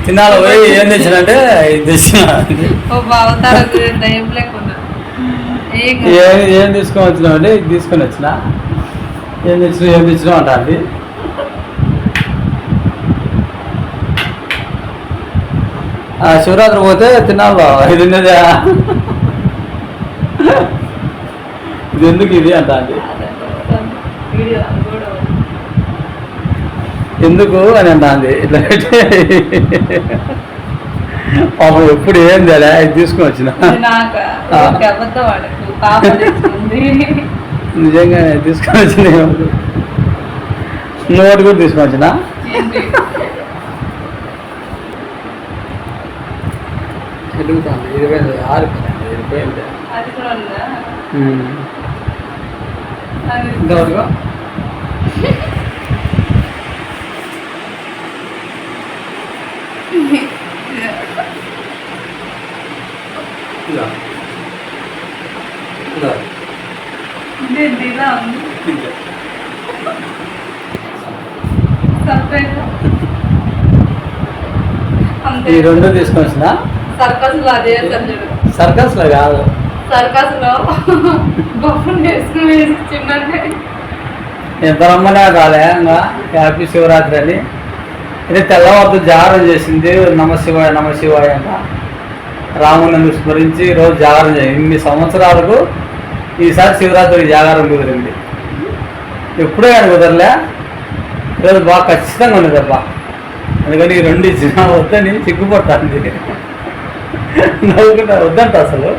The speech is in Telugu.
తిన్నాలో పోయి ఏం తెచ్చినంటే ఇది తెచ్చిన ఏం తీసుకొని వచ్చినావు అంటే ఇది తీసుకొని వచ్చిన ఏం తెచ్చినావు అంట అది శివరాత్రి పోతే తిన్నాలో ఇది ఉన్నదా ఇది ఎందుకు ఇది అంట అది ఎందుకు అని అంటుంది ఇట్లా పాపం ఎప్పుడు ఏం తెలే ఇది తీసుకొని వచ్చిన నిజంగా తీసుకొని వచ్చిన నోటి కూడా తీసుకొని వచ్చిన ఎదుగుతుంది 26 రూపాయలు ఇంతవరకు ఈ రెండు తీసుకొచ్చిన సర్కస్ లో అదే సర్కస్ లో కాదు సర్కస్ లో ఎంత రమ్మనే కాలే ఇంకా హ్యాపీ శివరాత్రి అని ఇది తెల్లవారు జాగరణ చేసింది నమశివాయ నమశివాయ అంట రాముని స్మరించి రోజు జాగరణ చేసింది ఇన్ని సంవత్సరాలకు ఈసారి శివరాత్రికి జాగారం కుదిరింది ఎప్పుడూ ఆయన కుదరలే ఈరోజు బాగా ఖచ్చితంగా ఉన్నది అబ్బా అందుకని ఈ రెండు ఇచ్చిన వద్దని సిగ్గుపడుతుంది నవ్వుకుంటా వద్దంట అసలు